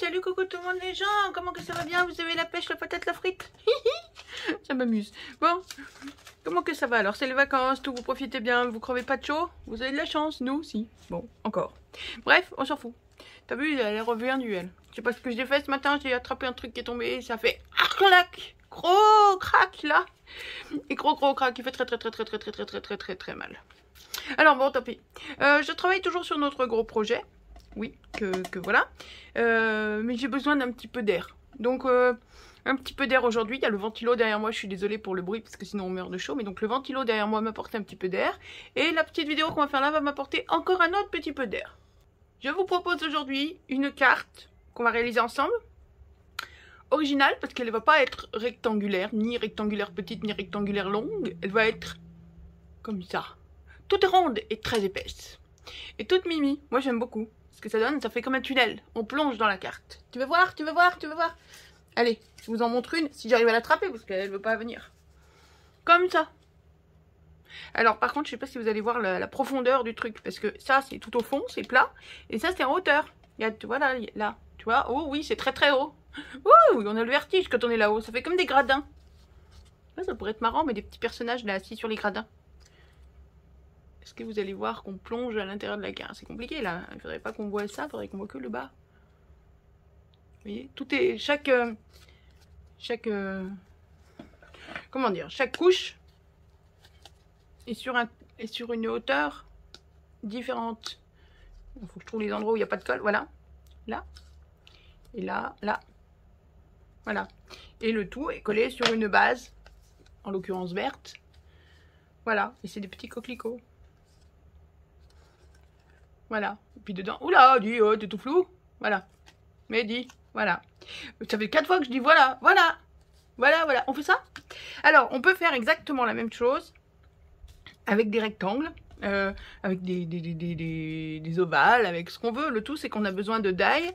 salut, coucou tout le monde les gens. Comment que ça va bien? Vous avez la pêche, la patate, la frite? Ça m'amuse. Bon, comment que ça va alors? C'est les vacances, tout, vous profitez bien, vous crevez pas de chaud? Vous avez de la chance, nous, si. Bon, encore. Bref, on s'en fout. T'as vu, elle est revenue, elle. Je sais pas ce que j'ai fait ce matin, j'ai attrapé un truc qui est tombé, ça fait clac, gros crack là. Et gros crack qui fait très mal. Alors bon, tant pis. Je travaille toujours sur notre gros projet. Oui, que voilà. Mais j'ai besoin d'un petit peu d'air. Donc, un petit peu d'air aujourd'hui. Il y a le ventilo derrière moi. Je suis désolée pour le bruit parce que sinon on meurt de chaud. Mais donc, le ventilo derrière moi m'apporte un petit peu d'air. Et la petite vidéo qu'on va faire là va m'apporter encore un autre petit peu d'air. Je vous propose aujourd'hui une carte qu'on va réaliser ensemble. Originale parce qu'elle ne va pas être rectangulaire, ni rectangulaire petite, ni rectangulaire longue. Elle va être comme ça. Toute ronde et très épaisse. Et toute mimi. Moi j'aime beaucoup. Ce que ça donne, ça fait comme un tunnel. On plonge dans la carte. Tu veux voir? Tu veux voir? Tu veux voir? Allez, je vous en montre une si j'arrive à l'attraper parce qu'elle ne veut pas venir. Comme ça. Alors par contre, je sais pas si vous allez voir la profondeur du truc. Parce que ça, c'est tout au fond, c'est plat. Et ça, c'est en hauteur. Il y a, tu vois là, tu vois. Oh oui, c'est très haut. Ouh, on a le vertige quand on est là-haut. Ça fait comme des gradins. Ça pourrait être marrant, mais des petits personnages là assis sur les gradins. Est-ce que vous allez voir qu'on plonge à l'intérieur de la carte? C'est compliqué là, il faudrait pas qu'on voit ça, il faudrait qu'on voit que le bas. Vous voyez, tout est, comment dire, chaque couche est sur une hauteur différente. Il faut que je trouve les endroits où il n'y a pas de colle, voilà. Là, et là, voilà. Et le tout est collé sur une base, en l'occurrence verte. Voilà, et c'est des petits coquelicots. Voilà. Et puis dedans, oula, dis, oh, t'es tout flou. Voilà. Mais dis, voilà. Ça fait 4 fois que je dis voilà. On fait ça? Alors, on peut faire exactement la même chose avec des rectangles, avec des ovales, avec ce qu'on veut. Le tout, c'est qu'on a besoin de die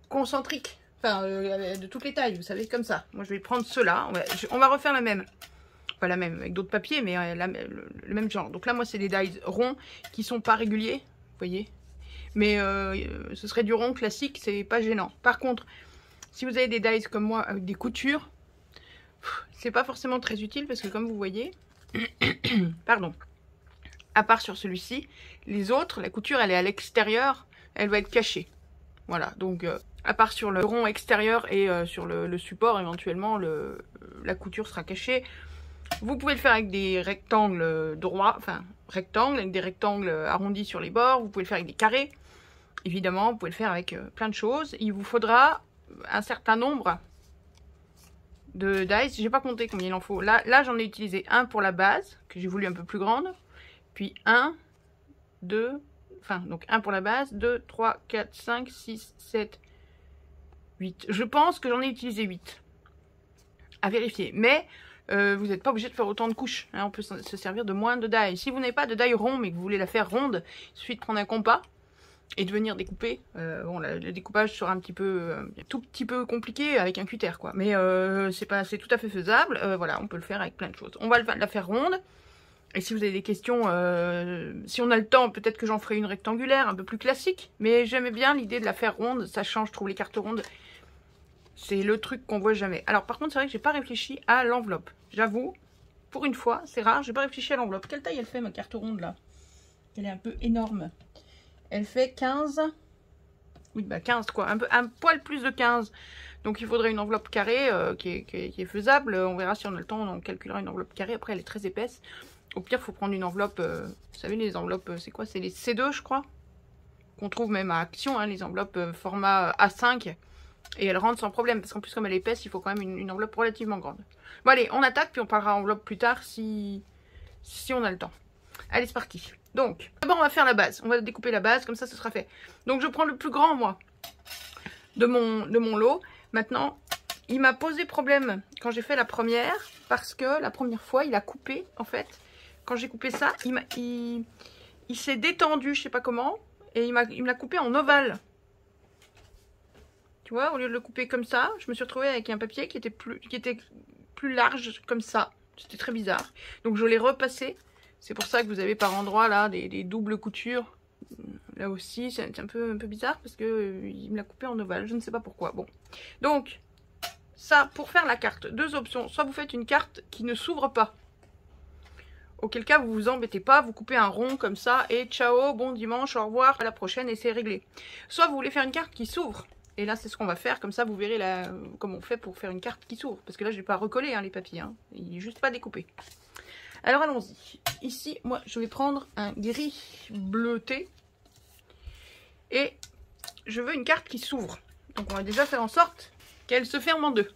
concentriques. Enfin, de toutes les tailles, vous savez, comme ça. Moi, je vais prendre ceux-là. On va refaire la même. Pas la même, avec d'autres papiers, mais le même genre. Donc là, moi, c'est des dies ronds qui sont pas réguliers, vous voyez. Mais ce serait du rond classique, c'est pas gênant. Par contre, si vous avez des dies comme moi, avec des coutures, c'est pas forcément très utile, parce que comme vous voyez, pardon, à part sur celui-ci, les autres, la couture, elle est à l'extérieur, elle va être cachée. Voilà, donc à part sur le rond extérieur et sur le support, éventuellement, la couture sera cachée. Vous pouvez le faire avec des rectangles droits, enfin rectangles, avec des rectangles arrondis sur les bords. Vous pouvez le faire avec des carrés. Évidemment, vous pouvez le faire avec plein de choses. Il vous faudra un certain nombre de dies. J'ai pas compté combien il en faut. Là j'en ai utilisé un pour la base, que j'ai voulu un peu plus grande. Puis un, deux, enfin donc un pour la base, 2, 3, 4, 5, 6, 7, 8. Je pense que j'en ai utilisé 8. À vérifier. Mais vous n'êtes pas obligé de faire autant de couches, hein, on peut se servir de moins de die. Si vous n'avez pas de die rond mais que vous voulez la faire ronde, il suffit de prendre un compas et de venir découper. Bon, le découpage sera un tout petit peu compliqué avec un cutter quoi, mais c'est tout à fait faisable. Voilà, on peut le faire avec plein de choses. On va la faire ronde. Et si vous avez des questions, si on a le temps, peut-être que j'en ferai une rectangulaire, un peu plus classique. Mais j'aimais bien l'idée de la faire ronde, ça change, je trouve les cartes rondes. C'est le truc qu'on voit jamais. Alors par contre, c'est vrai que j'ai pas réfléchi à l'enveloppe. J'avoue, pour une fois, c'est rare, j'ai pas réfléchi à l'enveloppe. Quelle taille elle fait ma carte ronde là? Elle est un peu énorme. Elle fait 15. Oui, bah 15 quoi. Un poil plus de 15. Donc il faudrait une enveloppe carrée qui est faisable. On verra si on a le temps, on calculera une enveloppe carrée. Après, elle est très épaisse. Au pire, il faut prendre une enveloppe. Vous savez, les enveloppes, c'est quoi? C'est les C2, je crois. Qu'on trouve même à Action, hein, les enveloppes format A5. Et elle rentre sans problème, parce qu'en plus comme elle est épaisse, il faut quand même une enveloppe relativement grande. Bon allez, on attaque, puis on parlera enveloppe plus tard si on a le temps. Allez, c'est parti. Donc, d'abord on va faire la base. On va découper la base, comme ça ce sera fait. Donc je prends le plus grand, moi, de mon lot. Maintenant, il m'a posé problème quand j'ai fait la première, parce que la première fois, il a coupé, en fait. Quand j'ai coupé ça, il s'est détendu, je sais pas comment, et il me l'a coupé en ovale. Tu vois, au lieu de le couper comme ça, je me suis retrouvée avec un papier qui était plus large comme ça. C'était très bizarre. Donc je l'ai repassé. C'est pour ça que vous avez par endroits là des doubles coutures Là aussi, c'est un peu bizarre parce que il me l'a coupé en ovale. Je ne sais pas pourquoi. Bon. Donc, ça, pour faire la carte, deux options. Soit vous faites une carte qui ne s'ouvre pas. Auquel cas, vous vous embêtez pas, vous coupez un rond comme ça et ciao, bon dimanche, au revoir, à la prochaine et c'est réglé. Soit vous voulez faire une carte qui s'ouvre. Et là, c'est ce qu'on va faire. Comme ça, vous verrez comment on fait pour faire une carte qui s'ouvre. Parce que là, je n'ai pas recollé hein, les papiers. Hein. Il n'est juste pas découpé. Alors, allons-y. Ici, moi, je vais prendre un gris bleuté. Et je veux une carte qui s'ouvre. Donc, on va déjà faire en sorte qu'elle se ferme en deux.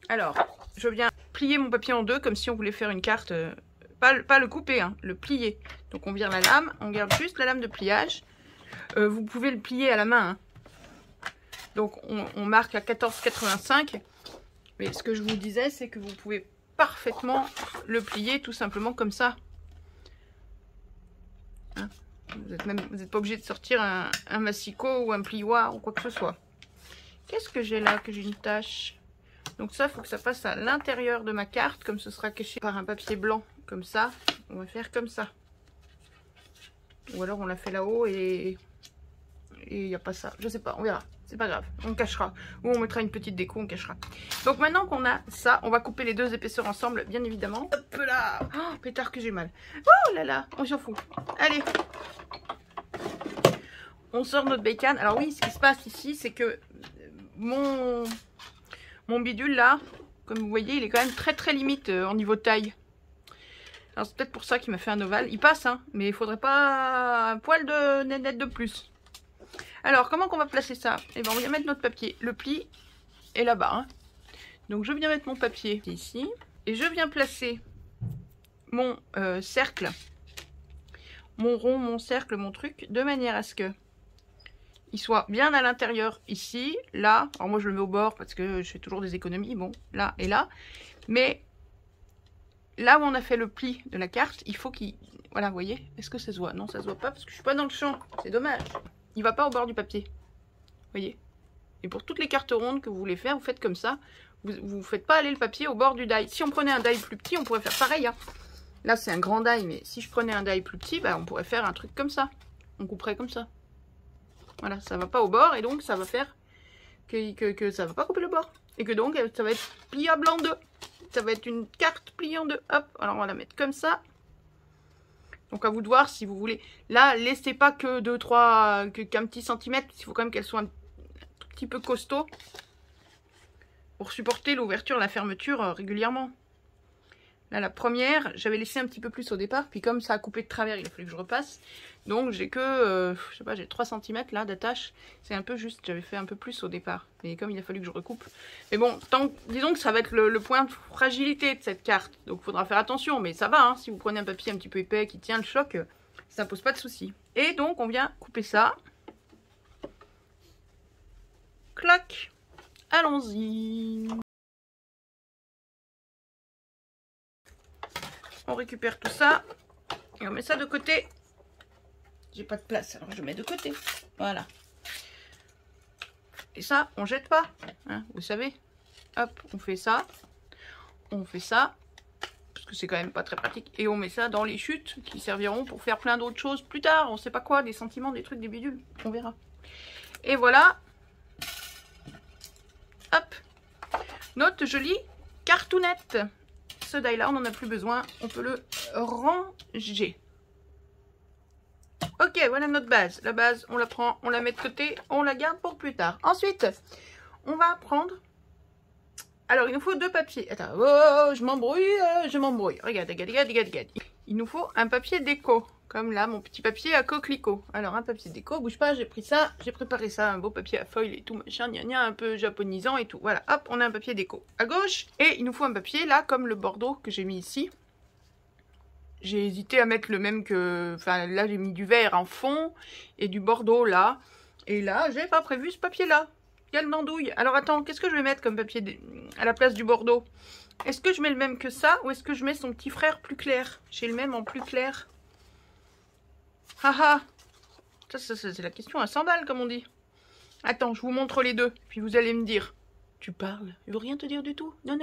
Alors, je viens plier mon papier en deux comme si on voulait faire une carte... pas le couper, hein, le plier. Donc, on vire la lame. On garde juste la lame de pliage. Vous pouvez le plier à la main, hein. Donc on marque à 14,85. Mais ce que je vous disais, c'est que vous pouvez parfaitement le plier tout simplement comme ça. Hein, vous n'êtes pas obligé de sortir un massicot ou un plioir ou quoi que ce soit. Qu'est-ce que j'ai là, que j'ai une tache? Donc ça, il faut que ça passe à l'intérieur de ma carte, comme ce sera caché par un papier blanc, comme ça. On va faire comme ça. Ou alors on l'a fait là-haut et il n'y a pas ça. Je sais pas, on verra. C'est pas grave, on cachera. Ou on mettra une petite déco, on cachera. Donc maintenant qu'on a ça, on va couper les deux épaisseurs ensemble, bien évidemment. Hop là. Oh, pétard que j'ai mal. Oh là là, on s'en fout. Allez. On sort notre bacon. Alors oui, ce qui se passe ici, c'est que mon bidule là, comme vous voyez, il est quand même très limite en niveau taille. Alors c'est peut-être pour ça qu'il m'a fait un ovale. Il passe, hein, mais il faudrait pas un poil de nénette de plus. Alors, comment qu'on va placer ça? Eh ben, on va mettre notre papier. Le pli est là-bas. Hein. Donc, je viens mettre mon papier ici. Et je viens placer mon cercle, mon rond, mon cercle, mon truc, de manière à ce que il soit bien à l'intérieur ici, là. Alors, moi, je le mets au bord parce que je fais toujours des économies. Bon, là et là. Mais là où on a fait le pli de la carte, il faut qu'il... Voilà, vous voyez? Est-ce que ça se voit? Non, ça se voit pas parce que je suis pas dans le champ. C'est dommage. Il va pas au bord du papier. Vous voyez? Et pour toutes les cartes rondes que vous voulez faire, vous faites comme ça. Vous ne faites pas aller le papier au bord du die. Si on prenait un die plus petit, on pourrait faire pareil. Hein. Là, c'est un grand die, mais si je prenais un die plus petit, bah, on pourrait faire un truc comme ça. On couperait comme ça. Voilà, ça va pas au bord et donc ça va faire que ça va pas couper le bord. Et que donc, ça va être pliable en deux. Ça va être une carte pliée en deux. Hop, alors on va la mettre comme ça. Donc à vous de voir si vous voulez. Là, laissez pas que 2-3, qu'un petit centimètre. Il faut quand même qu'elle soit un tout petit peu costaud. Pour supporter l'ouverture, la fermeture régulièrement. Là, la première, j'avais laissé un petit peu plus au départ. Puis comme ça a coupé de travers, il a fallu que je repasse. Donc j'ai que, je sais pas, j'ai 3 cm là d'attache. C'est un peu juste, j'avais fait un peu plus au départ. Mais comme il a fallu que je recoupe. Mais bon, disons que ça va être le point de fragilité de cette carte. Donc il faudra faire attention. Mais ça va, hein, si vous prenez un papier un petit peu épais qui tient le choc, ça pose pas de souci. Et donc on vient couper ça. Clac. Allons-y. On récupère tout ça. Et on met ça de côté. J'ai pas de place, alors je mets de côté. Voilà. Et ça, on jette pas. Hein, vous savez. Hop, on fait ça. On fait ça. Parce que c'est quand même pas très pratique. Et on met ça dans les chutes qui serviront pour faire plein d'autres choses plus tard. On sait pas quoi, des sentiments, des trucs, des bidules. On verra. Et voilà. Hop. Notre jolie cartoonette. Ce die là, on n'en a plus besoin. On peut le ranger. Ok, voilà notre base. La base, on la prend, on la met de côté, on la garde pour plus tard. Ensuite, on va prendre... Alors, il nous faut deux papiers. Attends, oh, je m'embrouille. Regarde. Il nous faut un papier déco. Comme là, mon petit papier à coquelicot. Alors, un papier déco, bouge pas, j'ai pris ça, j'ai préparé ça, un beau papier à foil et tout, machin, gna, un peu japonisant et tout. Voilà, hop, on a un papier déco à gauche. Et il nous faut un papier, là, comme le bordeaux que j'ai mis ici. J'ai hésité à mettre le même que... Enfin, là, j'ai mis du vert en fond et du bordeaux, là. Et là, j'ai pas prévu ce papier-là. Quelle nandouille. Alors, attends, qu'est-ce que je vais mettre comme papier à la place du bordeaux? Est-ce que je mets le même que ça ou est-ce que je mets son petit frère plus clair? J'ai le même en plus clair. Haha. Ça, c'est la question à 100 balles, comme on dit. Attends, je vous montre les deux. Puis vous allez me dire. Tu parles? Je veux rien te dire du tout. Non.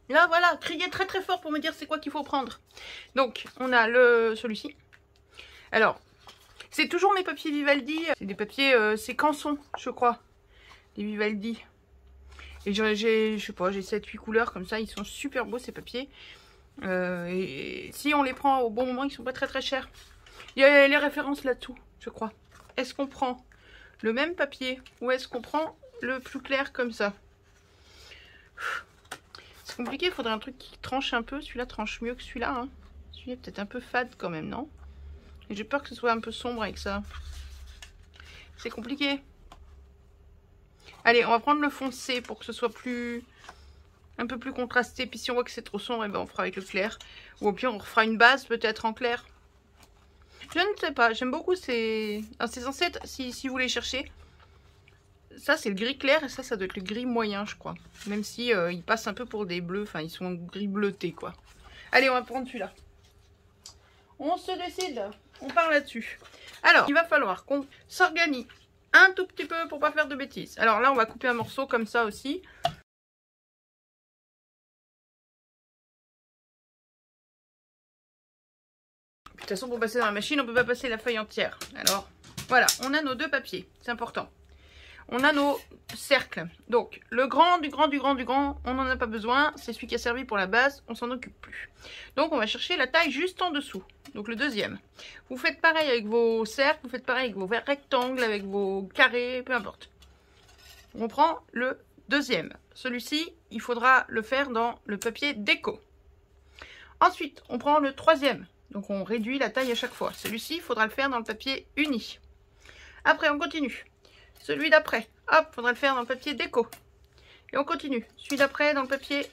Là, voilà, criez très fort pour me dire c'est quoi qu'il faut prendre. Donc, on a celui-ci. Alors, c'est toujours mes papiers Vivaldi. C'est des papiers, c'est Canson, je crois. Les Vivaldi. Et je sais pas, j'ai 7-8 couleurs comme ça. Ils sont super beaux ces papiers. Et si on les prend au bon moment, ils sont pas très très chers. Il y a les références là-dessous, je crois. Est-ce qu'on prend le même papier ou est-ce qu'on prend le plus clair comme ça? C'est compliqué, il faudrait un truc qui tranche un peu. Celui-là tranche mieux que celui-là. Hein. Celui-là est peut-être un peu fade quand même, non? Et j'ai peur que ce soit un peu sombre avec ça. C'est compliqué. Allez, on va prendre le foncé pour que ce soit un peu plus contrasté. Puis si on voit que c'est trop sombre, eh ben on fera avec le clair. Ou au pire, on refera une base peut-être en clair. Je ne sais pas. J'aime beaucoup ces ancêtres, si vous les cherchez. Ça, c'est le gris clair et ça doit être le gris moyen, je crois. Même si ils passent un peu pour des bleus. Enfin, ils sont gris bleutés, quoi. Allez, on va prendre celui-là. On se décide. On part là-dessus. Alors, il va falloir qu'on s'organise un tout petit peu pour pas faire de bêtises. Alors là, on va couper un morceau comme ça aussi. De toute façon, pour passer dans la machine, on peut pas passer la feuille entière. Alors, voilà, on a nos deux papiers. C'est important. On a nos cercles. Donc, le grand, du grand, on n'en a pas besoin. C'est celui qui a servi pour la base, on s'en occupe plus. Donc, on va chercher la taille juste en dessous. Donc, le deuxième. Vous faites pareil avec vos cercles, vous faites pareil avec vos rectangles, avec vos carrés, peu importe. On prend le deuxième. Celui-ci, il faudra le faire dans le papier déco. Ensuite, on prend le troisième. Donc, on réduit la taille à chaque fois. Celui-ci, il faudra le faire dans le papier uni. Après, on continue. Celui d'après, hop, faudra le faire dans le papier déco. Et on continue. Celui d'après dans le papier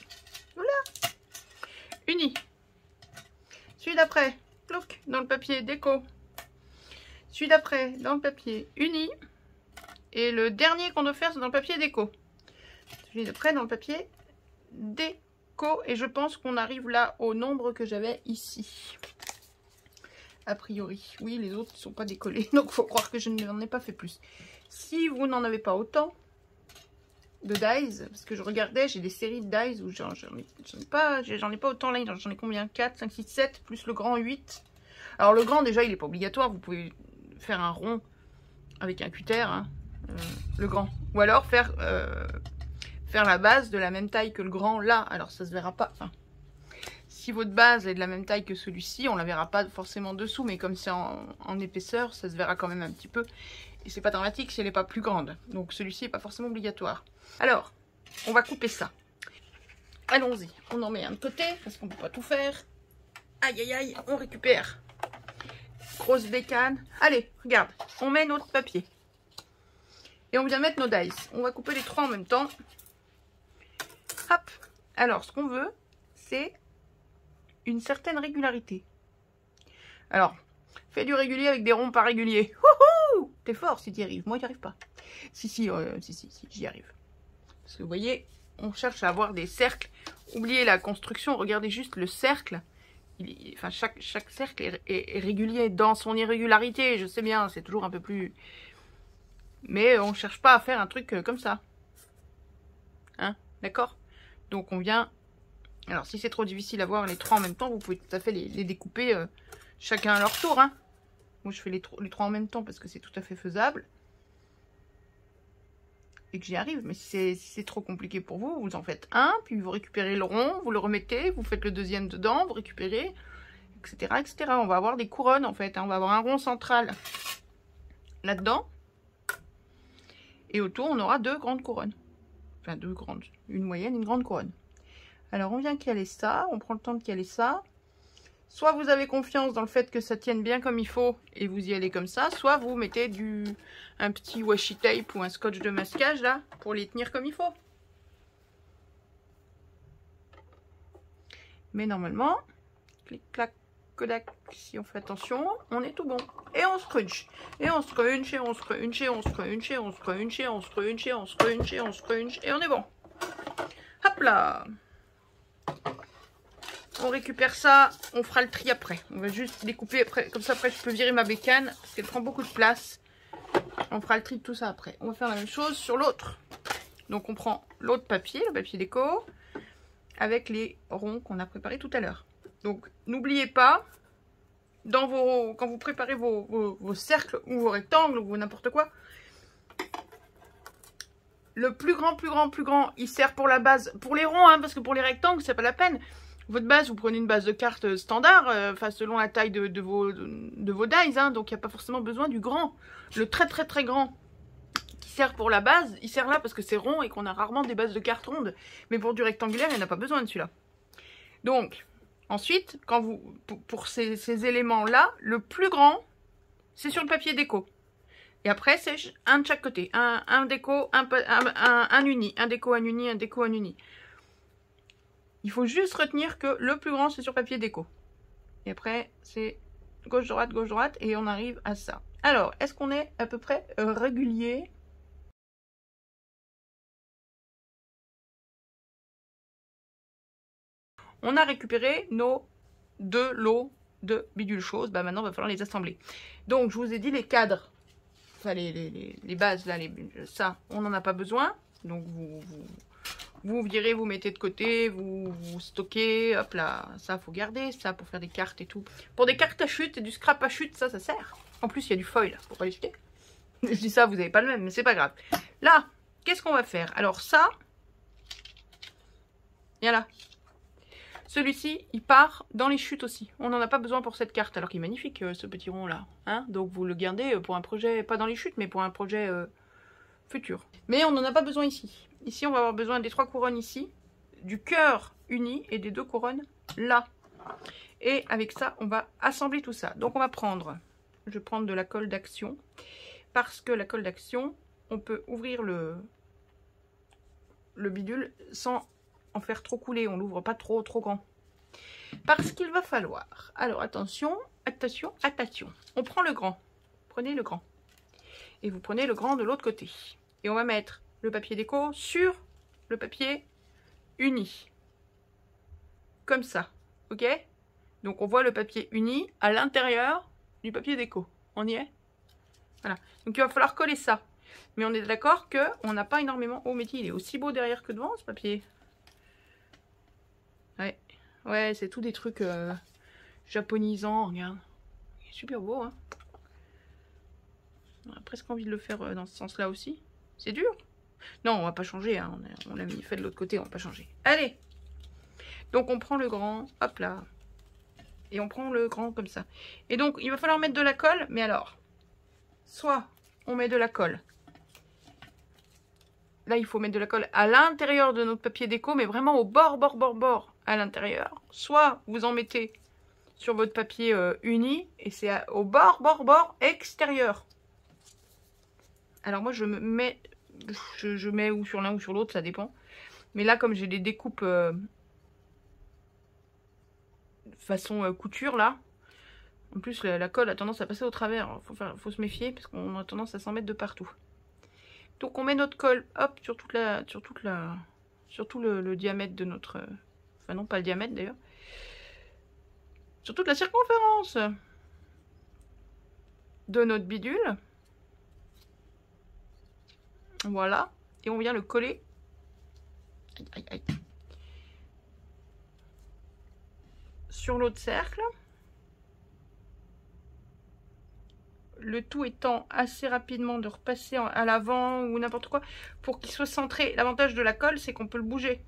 uni. Celui d'après, dans le papier déco. Celui d'après dans le papier uni. Et le dernier qu'on doit faire, c'est dans le papier déco. Celui d'après dans le papier déco. Et je pense qu'on arrive là au nombre que j'avais ici. A priori. Oui, les autres ne sont pas décollés. Donc, il faut croire que je n'en ai pas fait plus. Si vous n'en avez pas autant de dies, parce que je regardais, j'ai des séries de dies où j'en ai pas autant là, j'en ai combien? 4, 5, 6, 7, plus le grand 8. Alors le grand déjà il n'est pas obligatoire, vous pouvez faire un rond avec un cutter, hein, le grand. Ou alors faire la base de la même taille que le grand là, alors ça se verra pas. Enfin, si votre base est de la même taille que celui-ci, on la verra pas forcément dessous, mais comme c'est en épaisseur, ça se verra quand même un petit peu. Et c'est pas dramatique si elle n'est pas plus grande. Donc celui-ci n'est pas forcément obligatoire. Alors, on va couper ça. Allons-y. On en met un de côté parce qu'on ne peut pas tout faire. Aïe aïe aïe, on récupère. Grosse bécane. Allez, regarde. On met notre papier. Et on vient mettre nos dies. On va couper les trois en même temps. Hop. Alors, ce qu'on veut, c'est une certaine régularité. Alors, fais du régulier avec des ronds pas réguliers. Wouhou! T'es fort si t'y arrives. Moi, j'y arrive pas. Si, j'y arrive. Parce que vous voyez, on cherche à avoir des cercles. Oubliez la construction, regardez juste le cercle. Enfin, chaque cercle est régulier dans son irrégularité. Je sais bien, c'est toujours un peu plus... Mais on cherche pas à faire un truc comme ça. Hein? D'accord? Donc on vient... Alors si c'est trop difficile à voir les trois en même temps, vous pouvez tout à fait les découper chacun à leur tour. Hein? Moi je fais les trois en même temps parce que c'est tout à fait faisable. Et que j'y arrive. Mais si c'est trop compliqué pour vous, vous en faites un, puis vous récupérez le rond, vous le remettez, vous faites le deuxième dedans, vous récupérez, etc. etc. On va avoir des couronnes en fait. Hein? On va avoir un rond central là-dedans. Et autour, on aura deux grandes couronnes. Enfin, deux grandes. Une moyenne et une grande couronne. Alors, on vient caler ça. On prend le temps de caler ça. Soit vous avez confiance dans le fait que ça tienne bien comme il faut et vous y allez comme ça. Soit vous mettez un petit washi tape ou un scotch de masquage là pour les tenir comme il faut. Mais normalement, clic, clac, Kodak, si on fait attention, on est tout bon. Et on scrunch. Et on scrunch, et on scrunch, et on scrunch, et on scrunch, et on scrunch, et on scrunch, et on scrunch, et on est bon. Hop là. On récupère ça, on fera le tri après. On va juste découper après, comme ça après je peux virer ma bécane, parce qu'elle prend beaucoup de place. On fera le tri de tout ça après. On va faire la même chose sur l'autre. Donc on prend l'autre papier, le papier déco, avec les ronds qu'on a préparés tout à l'heure. Donc n'oubliez pas quand vous préparez vos cercles ou vos rectangles ou n'importe quoi, le plus grand, il sert pour la base, pour les ronds, hein, parce que pour les rectangles, c'est pas la peine. Votre base, vous prenez une base de cartes standard, selon la taille de vos dies, hein, donc il n'y a pas forcément besoin du grand. Le très grand qui sert pour la base, il sert là parce que c'est rond et qu'on a rarement des bases de cartes rondes. Mais pour du rectangulaire, il n'y en a pas besoin de celui-là. Donc, ensuite, pour ces éléments-là, le plus grand, c'est sur le papier déco. Et après, c'est un de chaque côté. Un déco, un uni. Un déco, un uni, un déco, un uni. Il faut juste retenir que le plus grand, c'est sur papier déco. Et après, c'est gauche-droite, et on arrive à ça. Alors, est-ce qu'on est à peu près régulier? On a récupéré nos 2 lots de bidules choses. Bah maintenant, il va falloir les assembler. Donc, je vous ai dit les cadres. Enfin, les bases, là, ça, on n'en a pas besoin. Donc, vous virez, vous mettez de côté, vous stockez. Hop là, ça, faut garder. Ça, pour faire des cartes et tout. Pour des cartes à chute et du scrap à chute, ça sert. En plus, il y a du foil pour pas les jeter. Je dis ça, vous n'avez pas le même, mais c'est pas grave. Là, qu'est-ce qu'on va faire? Alors, ça, viens là. Celui-ci, il part dans les chutes aussi. On n'en a pas besoin pour cette carte, alors qu'il est magnifique, ce petit rond là. Hein, donc vous le gardez pour un projet, pas dans les chutes, mais pour un projet futur. Mais on n'en a pas besoin ici. Ici, on va avoir besoin des 3 couronnes ici, du cœur uni et des 2 couronnes là. Et avec ça, on va assembler tout ça. Donc on va prendre, je vais prendre de la colle d'action, parce que la colle d'action, on peut ouvrir le bidule sans en faire trop couler, on l'ouvre pas trop grand. Parce qu'il va falloir, alors attention, on prend le grand, prenez le grand. Et vous prenez le grand de l'autre côté. Et on va mettre le papier déco sur le papier uni. Comme ça, ok? Donc on voit le papier uni à l'intérieur du papier déco. On y est? Voilà. Donc il va falloir coller ça. Mais on est d'accord qu'on n'a pas énormément... Oh, mais il est aussi beau derrière que devant, ce papier. Ouais, c'est tout des trucs japonisants, regarde. Il est super beau, hein. On a presque envie de le faire dans ce sens-là aussi. C'est dur. Non, on va pas changer, hein. On l'a mis fait de l'autre côté, on va pas changer. Allez. Donc on prend le grand, hop là. Et on prend le grand comme ça. Et donc, il va falloir mettre de la colle, mais alors, soit on met de la colle. Là, il faut mettre de la colle à l'intérieur de notre papier déco, mais vraiment au bord à l'intérieur. Soit vous en mettez sur votre papier uni, et c'est au bord extérieur. Alors moi, je mets ou sur l'un ou sur l'autre, ça dépend. Mais là, comme j'ai des découpes façon couture, là, en plus, la colle a tendance à passer au travers. Faut se méfier, parce qu'on a tendance à s'en mettre de partout. Donc on met notre colle, hop, sur tout le diamètre de notre... Enfin non, pas le diamètre d'ailleurs. Sur toute la circonférence de notre bidule. Voilà. Et on vient le coller. Sur l'autre cercle. Le tout étant assez rapidement de repasser à l'avant ou n'importe quoi pour qu'il soit centré. L'avantage de la colle, c'est qu'on peut le bouger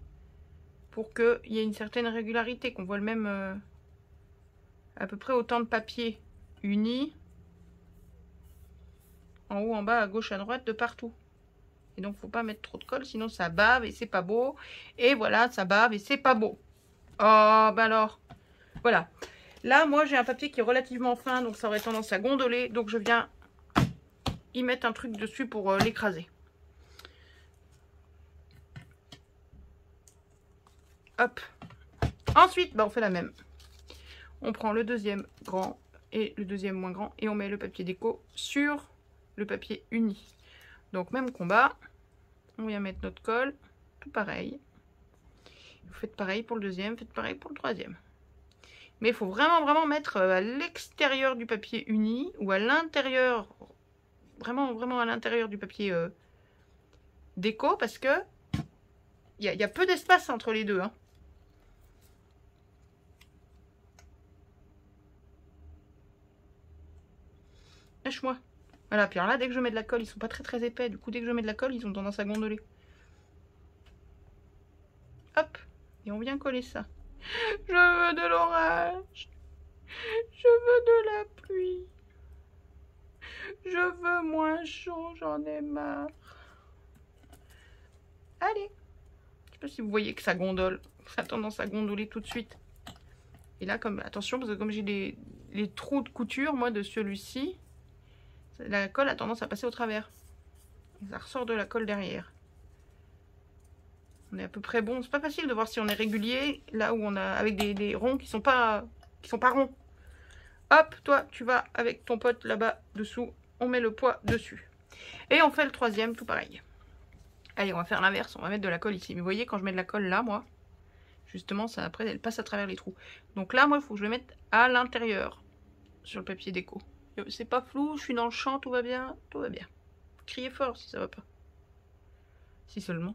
pour qu'il y ait une certaine régularité, qu'on voit le même à peu près autant de papier uni en haut, en bas, à gauche, à droite, de partout. Et donc, faut pas mettre trop de colle, sinon ça bave et c'est pas beau. Et voilà, ça bave et c'est pas beau. Oh, ben alors, voilà. Là, moi, j'ai un papier qui est relativement fin, donc ça aurait tendance à gondoler. Donc, je viens y mettre un truc dessus pour l'écraser. Hop. Ensuite, bah, on fait la même. On prend le deuxième grand et le deuxième moins grand et on met le papier déco sur le papier uni. Donc, même combat. On vient mettre notre colle. Tout pareil. Vous faites pareil pour le deuxième, faites pareil pour le troisième. Mais il faut vraiment mettre à l'extérieur du papier uni ou à l'intérieur, vraiment à l'intérieur du papier déco parce que il y a peu d'espace entre les deux. Hein. Lâche-moi. Voilà, puis alors là, dès que je mets de la colle, ils sont pas très épais. Du coup, dès que je mets de la colle, ils ont tendance à gondoler. Hop. Et on vient coller ça. Je veux de l'orage. Je veux de la pluie. Je veux moins chaud, j'en ai marre. Allez. Je sais pas si vous voyez que ça gondole. Ça a tendance à gondoler tout de suite. Et là, comme attention, parce que comme j'ai les trous de couture, moi, de celui-ci, la colle a tendance à passer au travers. Et ça ressort de la colle derrière. On est à peu près bon. C'est pas facile de voir si on est régulier, là où on a avec des ronds qui sont pas ronds. Hop, toi, tu vas avec ton pote là-bas dessous. On met le poids dessus. Et on fait le troisième, tout pareil. Allez, on va faire l'inverse. On va mettre de la colle ici. Mais vous voyez, quand je mets de la colle là, moi, justement, ça après, elle passe à travers les trous. Donc là, moi, il faut que je le mette à l'intérieur sur le papier déco. C'est pas flou, je suis dans le champ, tout va bien. Tout va bien. Criez fort si ça va pas. Si seulement.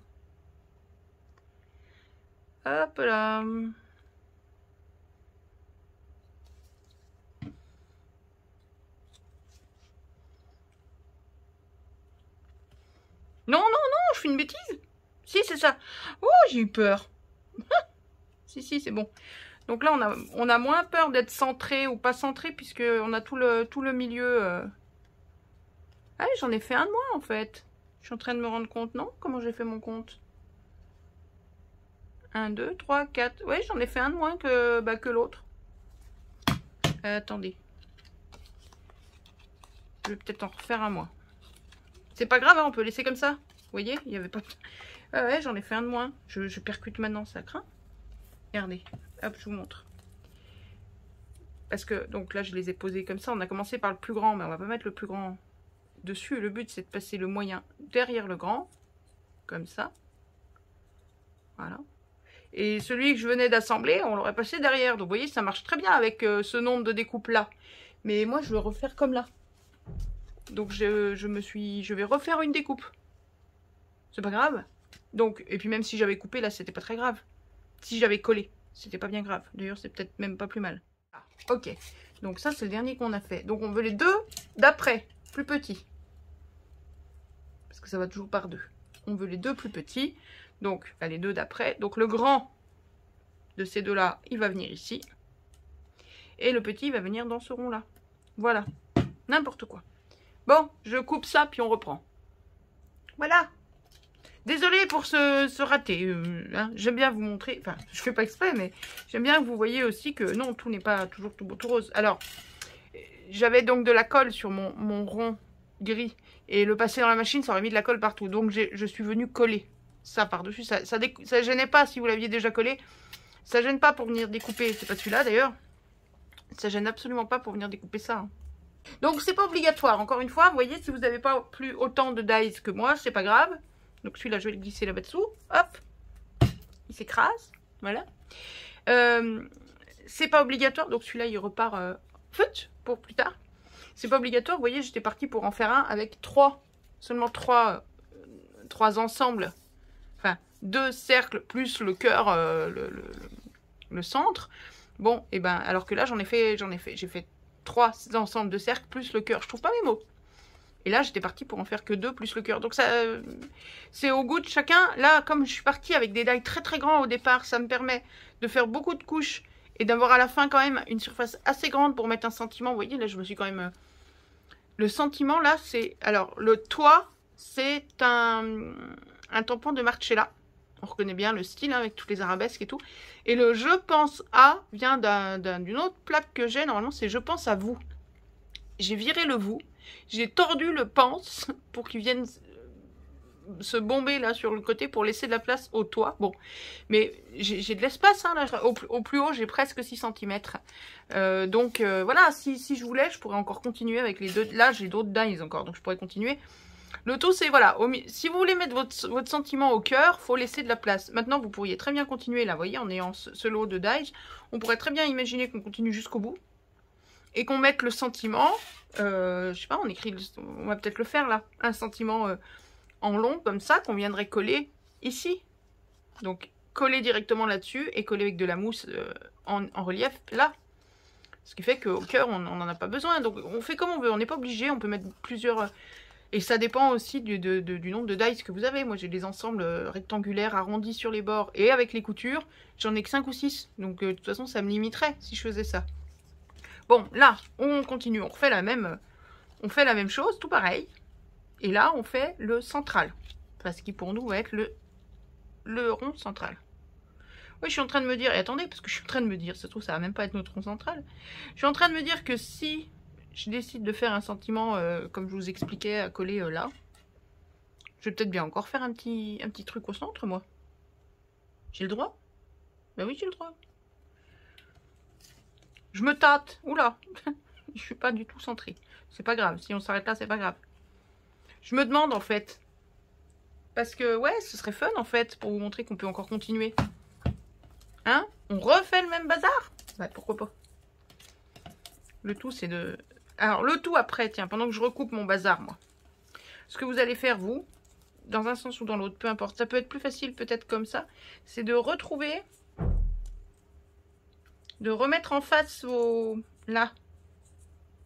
Hop là. Non, non, non, je fais une bêtise. Si, c'est ça. Oh, j'ai eu peur. Si, c'est bon. Donc là, on a moins peur d'être centré ou pas centré, puisque on a tout le milieu. Ah, j'en ai fait un de moins, en fait. Je suis en train de me rendre compte, non? Comment j'ai fait mon compte? 1, 2, 3, 4. Ouais, j'en ai fait un de moins que l'autre. Attendez. Je vais peut-être en refaire un moins. C'est pas grave, hein, on peut laisser comme ça. Vous voyez, il n'y avait pas... ouais, j'en ai fait un de moins. Je percute maintenant, ça craint. Regardez, hop, je vous montre. Parce que, donc là, je les ai posés comme ça. On a commencé par le plus grand, mais on va pas mettre le plus grand dessus. Le but, c'est de passer le moyen derrière le grand. Comme ça. Voilà. Et celui que je venais d'assembler, on l'aurait passé derrière. Donc, vous voyez, ça marche très bien avec ce nombre de découpes là. Mais moi, je veux refaire comme là. Donc, je vais refaire une découpe. C'est pas grave. Donc, et puis même si j'avais coupé, là, c'était pas très grave. Si j'avais collé, c'était pas bien grave. D'ailleurs, c'est peut-être même pas plus mal. Ah, ok. Donc ça, c'est le dernier qu'on a fait. Donc, on veut les deux d'après, plus petits. Parce que ça va toujours par deux. On veut les deux plus petits. Donc, là, les deux d'après. Donc, le grand de ces deux-là, il va venir ici. Et le petit, il va venir dans ce rond-là. Voilà. N'importe quoi. Bon, je coupe ça, puis on reprend. Voilà. Désolée pour ce raté. Hein. J'aime bien vous montrer. Enfin, je fais pas exprès, mais j'aime bien que vous voyez aussi que non, tout n'est pas toujours tout beau, tout rose. Alors, j'avais donc de la colle sur mon rond gris. Et le passer dans la machine, ça aurait mis de la colle partout. Donc, je suis venue coller ça par-dessus. Ça gênait pas si vous l'aviez déjà collé. Ça gêne pas pour venir découper. C'est pas celui-là, d'ailleurs. Ça gêne absolument pas pour venir découper ça. Hein. Donc, c'est pas obligatoire. Encore une fois, vous voyez, si vous n'avez pas plus autant de dies que moi, c'est pas grave. Donc, celui-là, je vais le glisser là-bas dessous. Hop. Il s'écrase. Voilà. C'est pas obligatoire. Donc, celui-là, il repart pour plus tard. C'est pas obligatoire. Vous voyez, j'étais partie pour en faire un avec seulement trois ensembles. Enfin, 2 cercles plus le cœur, le centre. Bon, et ben, alors que là, j'ai fait 3 ensembles de cercles plus le cœur. Je trouve pas mes mots. Et là, j'étais partie pour en faire que 2 plus le cœur. Donc, ça, c'est au goût de chacun. Là, comme je suis partie avec des die très grands au départ, ça me permet de faire beaucoup de couches et d'avoir à la fin quand même une surface assez grande pour mettre un sentiment. Vous voyez, là, je me suis quand même... Le sentiment, là, c'est... Alors, le toit, c'est un tampon de Marcella. On reconnaît bien le style, hein, avec toutes les arabesques et tout. Et le « Je pense à » vient d'une autre plaque que j'ai. Normalement, c'est « Je pense à vous ». J'ai viré le « vous ». J'ai tordu le « pense » pour qu'il vienne se bomber là sur le côté pour laisser de la place au toit. Bon, mais j'ai de l'espace, hein, là. Au plus haut, j'ai presque 6 cm. Donc, voilà, si je voulais, je pourrais encore continuer avec les deux. Là, j'ai d'autres dies encore, donc je pourrais continuer. Le tout, c'est, voilà, si vous voulez mettre votre sentiment au cœur, faut laisser de la place. Maintenant, vous pourriez très bien continuer, là, vous voyez, en ayant ce lot de dies. On pourrait très bien imaginer qu'on continue jusqu'au bout. Et qu'on mette le sentiment, je sais pas, on va peut-être le faire, là. Un sentiment en long, comme ça, qu'on viendrait coller ici. Donc, coller directement là-dessus et coller avec de la mousse en relief, là. Ce qui fait qu'au cœur, on n'en a pas besoin. Donc on fait comme on veut, on n'est pas obligé, on peut mettre plusieurs... Et ça dépend aussi du nombre de dies que vous avez. Moi j'ai des ensembles rectangulaires, arrondis sur les bords et avec les coutures. J'en ai que 5 ou 6. Donc de toute façon ça me limiterait si je faisais ça. Bon là, on continue, on fait la même chose, tout pareil. Et là on fait le central. Enfin, ce qui pour nous va être le rond central. Oui, je suis en train de me dire, et attendez, parce que je suis en train de me dire, ça se trouve, ça va même pas être notre rond central. Je suis en train de me dire que si je décide de faire un sentiment, comme je vous expliquais, à coller là, je vais peut-être bien encore faire un petit truc au centre, moi. J'ai le droit? Ben oui, j'ai le droit. Je me tâte. Oula, je suis pas du tout centrée. C'est pas grave, si on s'arrête là, c'est pas grave. Je me demande, en fait, parce que, ouais, ce serait fun, en fait, pour vous montrer qu'on peut encore continuer. Hein? On refait le même bazar? Ouais, pourquoi pas. Le tout, c'est de... Alors, le tout après, tiens, pendant que je recoupe mon bazar, moi. Ce que vous allez faire, vous, dans un sens ou dans l'autre, peu importe. Ça peut être plus facile, peut-être comme ça. C'est de retrouver... De remettre en face vos... Là.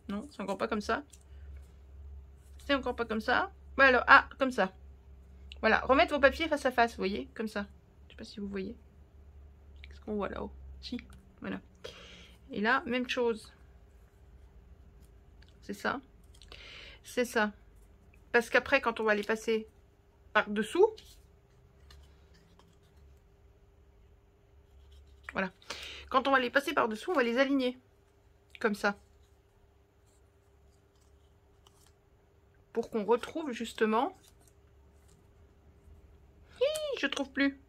Non, c'est encore pas comme ça. C'est encore pas comme ça. Voilà, ah, comme ça. Voilà, remettre vos papiers face à face, vous voyez, comme ça. Je sais pas si vous voyez. Qu'est-ce qu'on voit là-haut? Si, voilà. Et là, même chose. C'est ça. C'est ça. Parce qu'après, quand on va les passer par-dessous, voilà. Quand on va les passer par-dessous, on va les aligner. Comme ça. Pour qu'on retrouve justement... Hi, je trouve plus.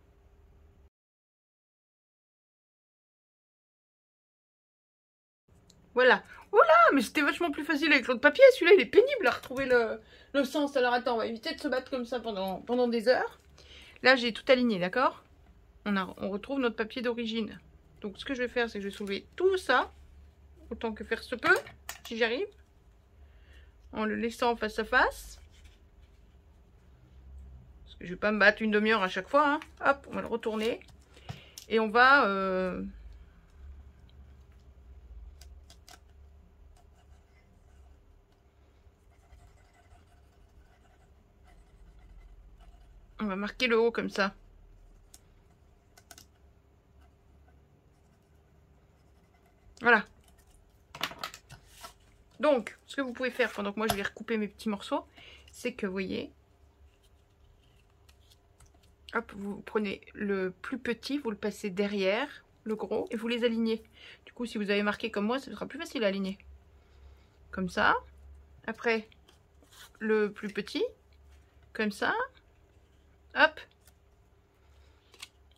Voilà. Oula, mais c'était vachement plus facile avec l'autre papier. Celui-là, il est pénible à retrouver le sens. Alors attends, on va éviter de se battre comme ça pendant des heures. Là, j'ai tout aligné, d'accord? On retrouve notre papier d'origine. Donc, ce que je vais faire, c'est que je vais soulever tout ça. Autant que faire se peut, si j'arrive. En le laissant face à face. Parce que je vais pas me battre une demi-heure à chaque fois. Hein. Hop, on va le retourner. Et on va... On va marquer le haut comme ça. Voilà. Donc, ce que vous pouvez faire pendant que moi je vais recouper mes petits morceaux, c'est que vous voyez, hop, vous prenez le plus petit, vous le passez derrière le gros et vous les alignez. Du coup, si vous avez marqué comme moi, ce sera plus facile à aligner. Comme ça. Après, le plus petit, comme ça. Hop.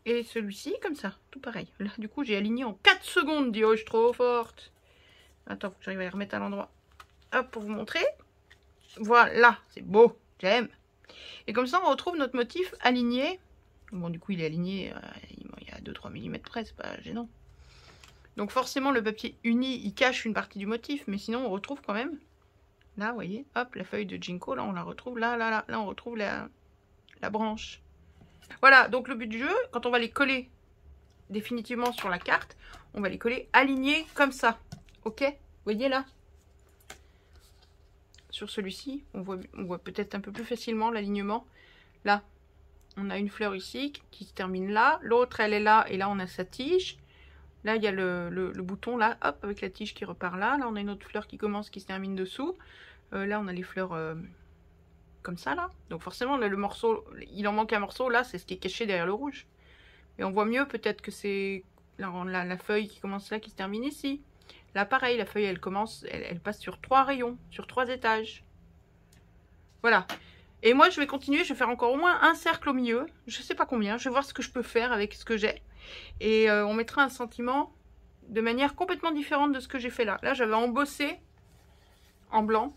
Et celui-ci, comme ça, tout pareil. Là, du coup, j'ai aligné en 4 secondes. Dis, oh, je suis trop forte. Attends, faut que j'arrive à les remettre à l'endroit. Hop, pour vous montrer. Voilà, c'est beau, j'aime. Et comme ça, on retrouve notre motif aligné. Bon, du coup, il est aligné, il y a 2-3 mm près, c'est pas gênant. Donc forcément, le papier uni, il cache une partie du motif, mais sinon, on retrouve quand même. Là, vous voyez, hop, la feuille de ginkgo, là, on la retrouve. Là, on retrouve la branche. Voilà, donc le but du jeu, quand on va les coller définitivement sur la carte, on va les coller alignés comme ça. Ok? Vous voyez là? Sur celui-ci, on voit peut-être un peu plus facilement l'alignement. Là, on a une fleur ici qui se termine là. L'autre, elle est là, et là, on a sa tige. Là, il y a le bouton, là, hop, avec la tige qui repart là. Là, on a une autre fleur qui commence, qui se termine dessous. Là, on a les fleurs comme ça, là. Donc, forcément, là, le morceau, il en manque un morceau. Là, c'est ce qui est caché derrière le rouge. Et on voit mieux, peut-être que c'est la feuille qui commence là, qui se termine ici. Là, pareil, la feuille, elle passe sur 3 rayons, sur 3 étages. Voilà. Et moi, je vais continuer, je vais faire encore au moins un cercle au milieu. Je sais pas combien, je vais voir ce que je peux faire avec ce que j'ai. Et on mettra un sentiment de manière complètement différente de ce que j'ai fait là. Là, j'avais embossé en blanc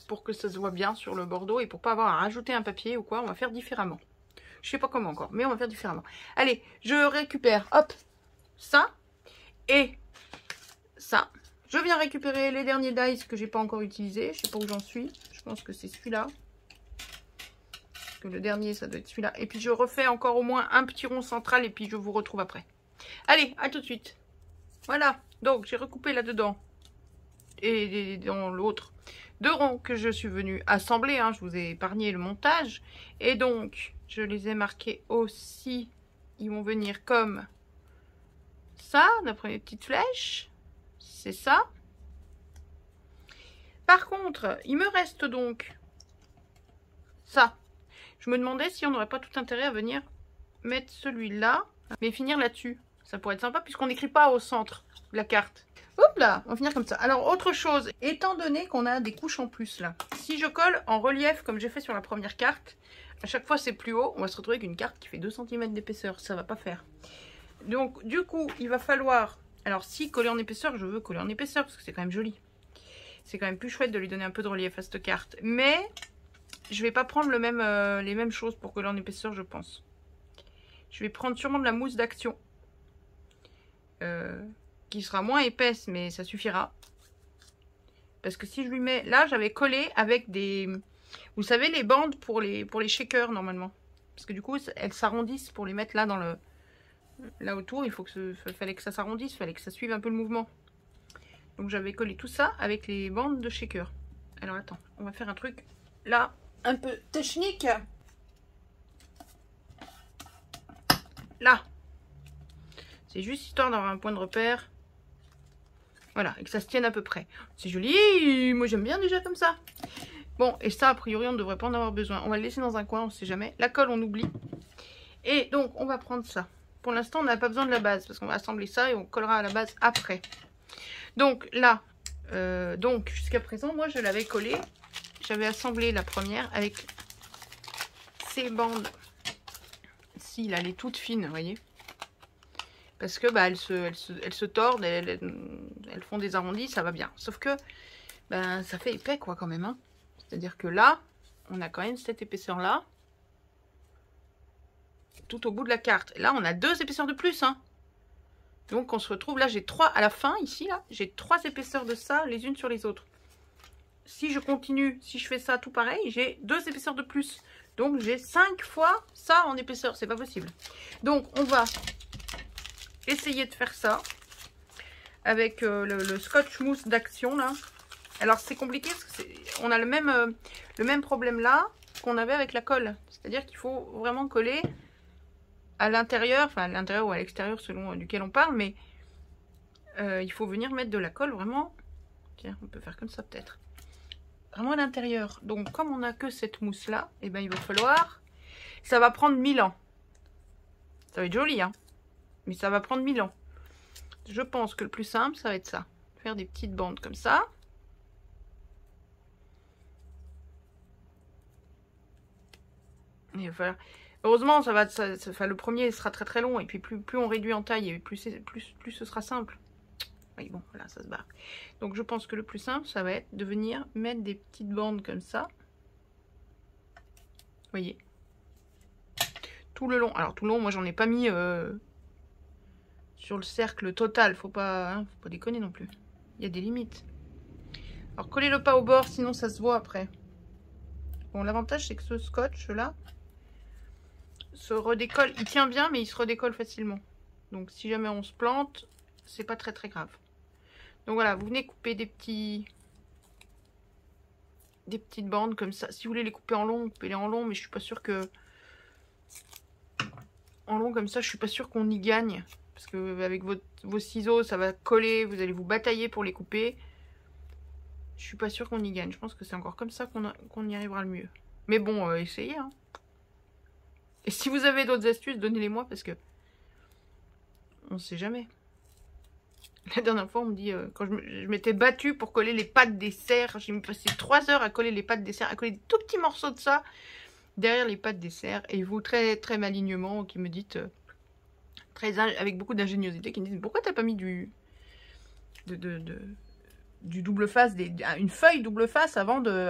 pour que ça se voit bien sur le bordeaux et pour pas avoir à rajouter un papier ou quoi. On va faire différemment. Je sais pas comment encore, mais on va faire différemment. Allez, je récupère, hop, ça. Et ça, je viens récupérer les derniers dies que j'ai pas encore utilisés. Je sais pas où j'en suis. Je pense que c'est celui-là. Que le dernier, ça doit être celui-là. Et puis je refais encore au moins un petit rond central et puis je vous retrouve après. Allez, à tout de suite. Voilà. Donc j'ai recoupé là-dedans et dans l'autre 2 ronds que je suis venue assembler, hein, je vous ai épargné le montage. Et donc je les ai marqués aussi, ils vont venir comme ça, d'après les petites flèches, c'est ça. Par contre, il me reste donc ça. Je me demandais si on n'aurait pas tout intérêt à venir mettre celui-là, mais finir là-dessus. Ça pourrait être sympa puisqu'on n'écrit pas au centre de la carte. Hop là, on va finir comme ça. Alors, autre chose, étant donné qu'on a des couches en plus là, si je colle en relief comme j'ai fait sur la première carte, à chaque fois c'est plus haut, on va se retrouver avec une carte qui fait 2 cm d'épaisseur. Ça va pas faire. Donc, du coup, il va falloir... Alors, si coller en épaisseur, je veux coller en épaisseur parce que c'est quand même joli. C'est quand même plus chouette de lui donner un peu de relief à cette carte. Mais je vais pas prendre les mêmes choses pour coller en épaisseur, je pense. Je vais prendre sûrement de la mousse d'action. Qui sera moins épaisse, mais ça suffira. Parce que si je lui mets... Là, j'avais collé avec des... Vous savez, les bandes pour les shakers, normalement. Parce que du coup, elles s'arrondissent pour les mettre là dans le... Là autour, fallait que ça s'arrondisse, fallait que ça suive un peu le mouvement. Donc j'avais collé tout ça avec les bandes de shaker. Alors attends, on va faire un truc là, un peu technique. Là. C'est juste histoire d'avoir un point de repère. Voilà, et que ça se tienne à peu près. C'est joli, moi j'aime bien déjà comme ça. Bon, et ça a priori on ne devrait pas en avoir besoin. On va le laisser dans un coin, on ne sait jamais. La colle on oublie. Et donc on va prendre ça. Pour l'instant on n'a pas besoin de la base parce qu'on va assembler ça et on collera à la base après. Donc là, jusqu'à présent moi je l'avais collé. J'avais assemblé la première avec ces bandes. Si, là elle est toute fine, vous voyez. Parce que bah, elles se tordent, elles font des arrondis, ça va bien. Sauf que ben, ça fait épais quoi quand même. Hein. C'est-à-dire que là, on a quand même cette épaisseur-là. Tout au bout de la carte. Là, on a 2 épaisseurs de plus. Hein. Donc on se retrouve, là j'ai 3, à la fin ici, là, j'ai 3 épaisseurs de ça les unes sur les autres. Si je continue, si je fais ça tout pareil, j'ai 2 épaisseurs de plus. Donc j'ai 5 fois ça en épaisseur, c'est pas possible. Donc on va... essayer de faire ça avec le scotch mousse d'action là. Alors c'est compliqué parce que on a le même problème là qu'on avait avec la colle. C'est-à-dire qu'il faut vraiment coller à l'intérieur, enfin à l'intérieur ou à l'extérieur selon duquel on parle, mais il faut venir mettre de la colle vraiment. Tiens, on peut faire comme ça peut-être. Vraiment à l'intérieur. Donc comme on n'a que cette mousse là, et ben il va falloir... Ça va prendre 1000 ans. Ça va être joli hein. Mais ça va prendre 1000 ans. Je pense que le plus simple, ça va être ça. Faire des petites bandes comme ça. Et voilà. Heureusement, le premier sera très très long. Et puis plus on réduit en taille, et plus ce sera simple. Oui, bon, voilà, ça se barre. Donc je pense que le plus simple, ça va être de venir mettre des petites bandes comme ça. Vous voyez. Tout le long. Alors tout le long, moi j'en ai pas mis... sur le cercle total, faut pas déconner non plus. Il y a des limites. Alors collez-le pas au bord, sinon ça se voit après. Bon, l'avantage c'est que ce scotch là se redécolle. Il tient bien, mais il se redécolle facilement. Donc si jamais on se plante, c'est pas très très grave. Donc voilà, vous venez couper des petites bandes comme ça. Si vous voulez les couper en long, coupez-les en long, mais je suis pas sûre que en long comme ça, je suis pas sûre qu'on y gagne. Parce que avec vos ciseaux, ça va coller, vous allez vous batailler pour les couper. Je suis pas sûre qu'on y gagne. Je pense que c'est encore comme ça qu'on y arrivera le mieux. Mais bon, essayez. Hein. Et si vous avez d'autres astuces, donnez-les-moi parce que on sait jamais. La dernière fois, on me dit, quand je m'étais battue pour coller les pattes des cerfs, j'ai passé 3 heures à coller les pattes des cerfs, à coller des tout petits morceaux de ça derrière les pattes des cerfs. Et vous, très très malignement, qui me dites... avec beaucoup d'ingéniosité, qui me disent pourquoi t'as pas mis du double face, une feuille double face avant de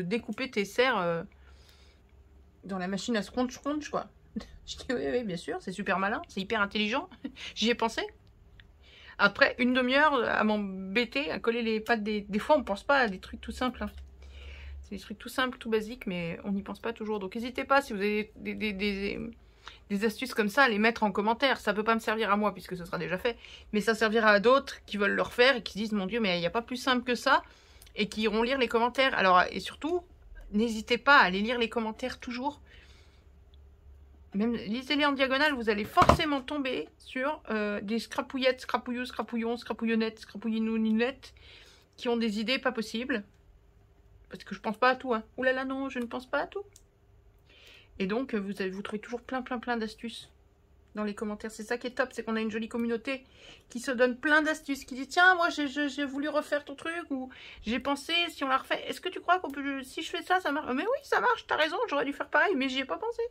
découper tes cerfs dans la machine à scrunch quoi. Je dis oui, bien sûr, c'est super malin, c'est hyper intelligent, j'y ai pensé. Après une demi-heure à m'embêter à coller les pattes des fois on pense pas à des trucs tout simples. Hein. C'est des trucs tout simples, tout basiques, mais on n'y pense pas toujours. Donc n'hésitez pas si vous avez des astuces comme ça, les mettre en commentaire. Ça peut pas me servir à moi puisque ce sera déjà fait, mais ça servira à d'autres qui veulent le refaire et qui se disent mon Dieu, mais il n'y a pas plus simple que ça, et qui iront lire les commentaires. Alors, et surtout, n'hésitez pas à aller lire les commentaires toujours. Même lisez-les en diagonale, vous allez forcément tomber sur des scrapouillettes, scrapouillous, scrapouillons, scrapouillonnettes, scrapouillinounettes qui ont des idées pas possibles. Parce que je pense pas à tout, hein. Ouh là là, non, je ne pense pas à tout. Et donc, vous trouvez toujours plein d'astuces dans les commentaires. C'est ça qui est top, c'est qu'on a une jolie communauté qui se donne plein d'astuces, qui dit tiens, moi j'ai voulu refaire ton truc, ou j'ai pensé si on la refait, est-ce que tu crois qu'on peut, si je fais ça, ça marche? Mais oui, ça marche, t'as raison, j'aurais dû faire pareil, mais j'y ai pas pensé.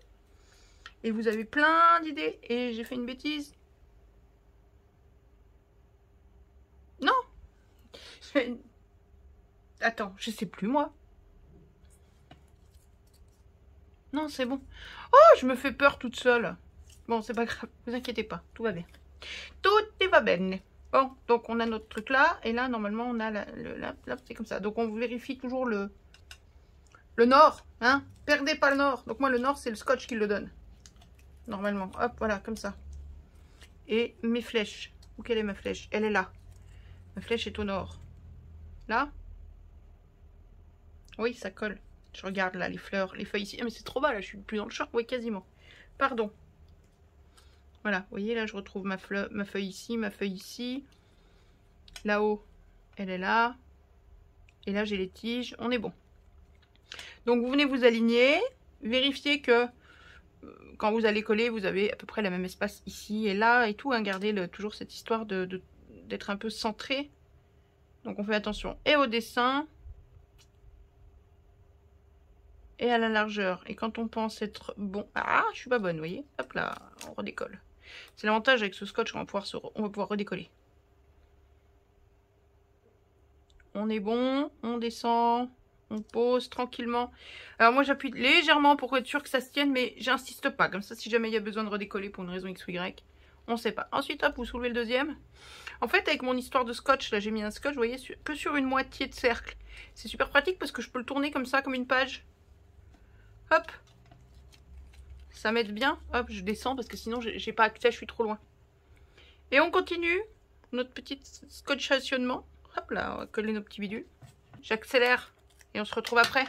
Et vous avez plein d'idées, et j'ai fait une bêtise. Non. Attends, je sais plus moi. Non, c'est bon. Oh, je me fais peur toute seule. Bon, c'est pas grave, vous inquiétez pas, tout va bien. Tout va bien. Bon, donc on a notre truc là, et là, normalement, on a là, c'est comme ça. Donc on vérifie toujours le nord, hein. Perdez pas le nord. Donc moi, le nord, c'est le scotch qui le donne. Normalement, hop, voilà, comme ça. Et mes flèches. Où quelle est ma flèche? Elle est là. Ma flèche est au nord. Là? Oui, ça colle. Je regarde là les fleurs, les feuilles ici. Ah mais c'est trop bas là, je suis plus dans le champ. Oui, quasiment. Pardon. Voilà, vous voyez là, je retrouve ma feuille ici, ma feuille ici. Là-haut, elle est là. Et là, j'ai les tiges. On est bon. Donc, vous venez vous aligner. Vérifiez que quand vous allez coller, vous avez à peu près le même espace ici et là et tout. Hein. Gardez toujours cette histoire d'être un peu centré. Donc, on fait attention et au dessin et à la largeur. Et quand on pense être bon... Ah, je suis pas bonne, vous voyez. Hop là, on redécolle. C'est l'avantage avec ce scotch, on va pouvoir redécoller. On est bon, on descend, on pose tranquillement. Alors moi j'appuie légèrement pour être sûr que ça se tienne, mais j'insiste pas. Comme ça, si jamais il y a besoin de redécoller pour une raison X ou Y, on sait pas. Ensuite, hop, vous soulevez le deuxième. En fait, avec mon histoire de scotch, là j'ai mis un scotch, vous voyez, que sur une moitié de cercle. C'est super pratique parce que je peux le tourner comme ça, comme une page. Hop. Ça m'aide bien. Hop, je descends parce que sinon j'ai pas accès, je suis trop loin. Et on continue notre petit scotchationnement. Hop là, on va coller nos petits bidules. J'accélère et on se retrouve après.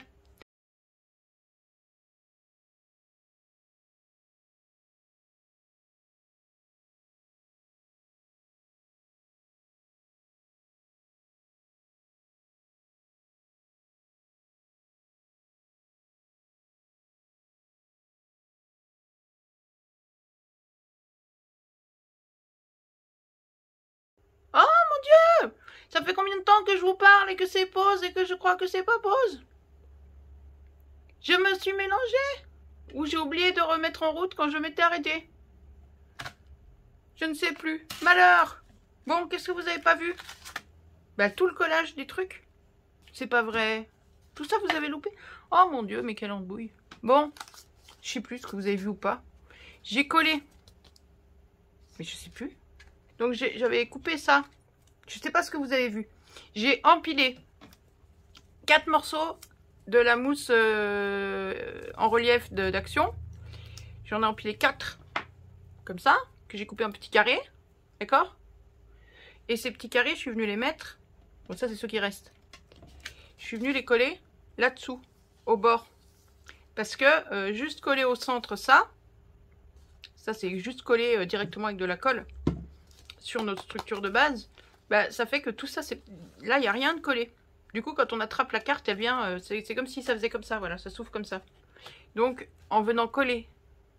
Oh mon Dieu! Ça fait combien de temps que je vous parle et que c'est pause et que je crois que c'est pas pause? Je me suis mélangée? Ou j'ai oublié de remettre en route quand je m'étais arrêtée? Je ne sais plus. Malheur! Bon, qu'est-ce que vous avez pas vu? Bah, tout le collage des trucs. C'est pas vrai. Tout ça, vous avez loupé? Oh mon Dieu, mais quelle embrouille. Bon, je sais plus ce que vous avez vu ou pas. J'ai collé. Mais je sais plus. Donc, j'avais coupé ça. Je sais pas ce que vous avez vu. J'ai empilé 4 morceaux de la mousse en relief d'Action. J'en ai empilé 4 comme ça, que j'ai coupé en petits carrés. D'accord? Et ces petits carrés, je suis venue les mettre. Bon, ça, c'est ceux qui restent. Je suis venue les coller là-dessous, au bord. Parce que juste coller au centre ça c'est juste coller directement avec de la colle sur notre structure de base. Bah, ça fait que tout ça, là, il n'y a rien de collé. Du coup, quand on attrape la carte, elle vient, c'est comme si ça faisait comme ça, voilà, ça s'ouvre comme ça. Donc, en venant coller,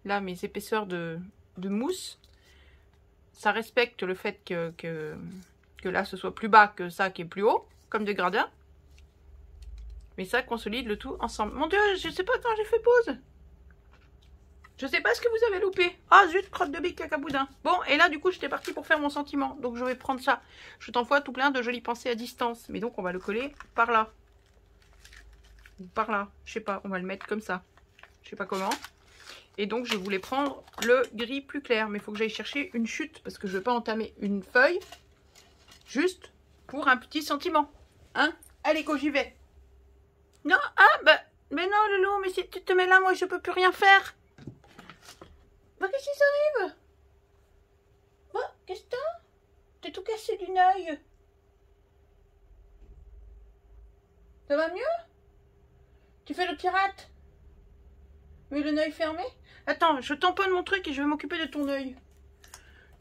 là, mes épaisseurs de mousse, ça respecte le fait que là, ce soit plus bas que ça qui est plus haut, comme des gradins. Mais ça consolide le tout ensemble. Mon Dieu, je sais pas quand j'ai fait pause. Je sais pas ce que vous avez loupé. Ah zut, crotte de bique cacaboudin. Bon, et là du coup j'étais partie pour faire mon sentiment. Donc je vais prendre ça. Je t'envoie tout plein de jolies pensées à distance. Mais donc on va le coller par là. Ou par là. Je sais pas, on va le mettre comme ça. Je sais pas comment. Et donc je voulais prendre le gris plus clair. Mais il faut que j'aille chercher une chute. Parce que je ne veux pas entamer une feuille. Juste pour un petit sentiment. Hein? Allez go, j'y vais. Non, ah bah, mais non Loulou, mais si tu te mets là, moi je peux plus rien faire. Bah, qu'est-ce qui t'arrive? Bah, qu'est-ce que t'as? T'es tout cassé d'une œil. Ça va mieux? Tu fais le pirate? Mais le œil fermé? Attends, je tamponne mon truc et je vais m'occuper de ton œil.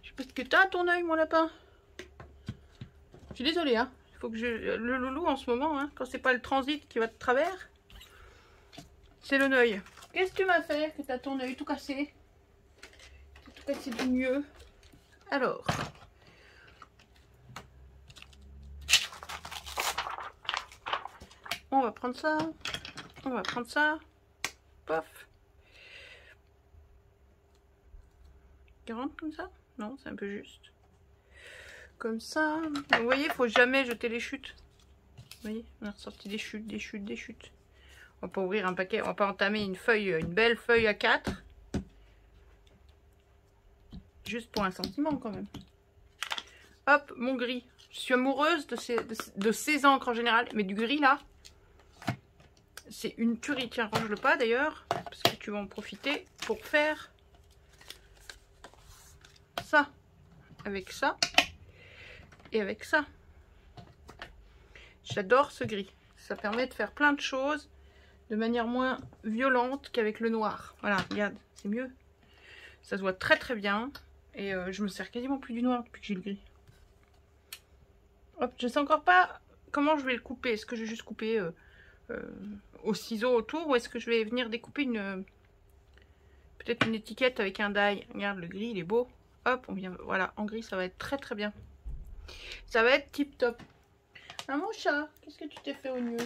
Je sais pas ce que t'as à ton œil, mon lapin. Je suis désolée, hein. Il faut que le loulou en ce moment, hein, quand c'est pas le transit qui va de travers, c'est le œil. Qu'est-ce que tu m'as fait que t'as ton œil tout cassé? Tout cassé du mieux. Alors. On va prendre ça. On va prendre ça. Pof. 40 comme ça? Non, c'est un peu juste. Comme ça. Donc, vous voyez, il faut jamais jeter les chutes. Vous voyez, on a ressorti des chutes, des chutes, des chutes. On va pas ouvrir un paquet, on va pas entamer une feuille, une belle feuille à 4. Juste pour un sentiment quand même. Hop, mon gris. Je suis amoureuse de ces encres en général, mais du gris là, c'est une tuerie. Tiens, range-le pas d'ailleurs, parce que tu vas en profiter pour faire ça. Avec ça. Et avec ça. J'adore ce gris. Ça permet de faire plein de choses de manière moins violente qu'avec le noir. Voilà, regarde, c'est mieux. Ça se voit très très bien. Et je me sers quasiment plus du noir depuis que j'ai le gris. Hop, je sais encore pas comment je vais le couper. Est-ce que je vais juste couper au ciseau autour ou est-ce que je vais venir découper peut-être une étiquette avec un die. Regarde, le gris, il est beau. Hop, on vient, voilà, en gris, ça va être très très bien. Ça va être tip top. Ah mon chat, qu'est-ce que tu t'es fait au mieux?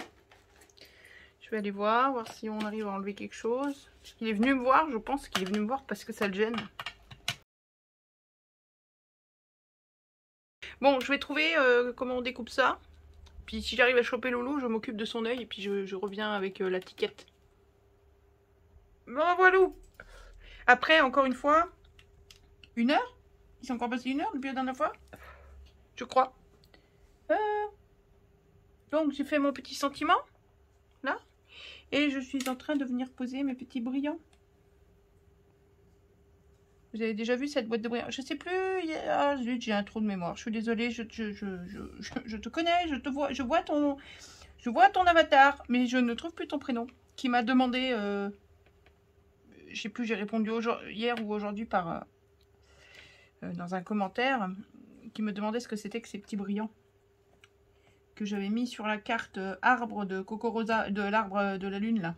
Je vais aller voir si on arrive à enlever quelque chose. Il est venu me voir, je pense qu'il est venu me voir parce que ça le gêne. Bon, je vais trouver comment on découpe ça. Puis si j'arrive à choper Loulou, je m'occupe de son œil et puis je reviens avec la tiquette. Bon, voilà. Après, encore une fois, 1 heure. Il s'est encore passé 1 heure depuis la dernière fois. Je crois. Donc, j'ai fait mon petit sentiment. Là. Et je suis en train de venir poser mes petits brillants. Vous avez déjà vu cette boîte de brillants? Je sais plus. Ah, zut, j'ai un trou de mémoire. Je suis désolée. Je te connais. Je te vois. Je vois ton avatar. Mais je ne trouve plus ton prénom. Qui m'a demandé... je sais plus. J'ai répondu hier ou aujourd'hui par... dans un commentaire. Qui me demandait ce que c'était que ces petits brillants. Que j'avais mis sur la carte arbre de Coco Rosa. De l'arbre de la lune, là.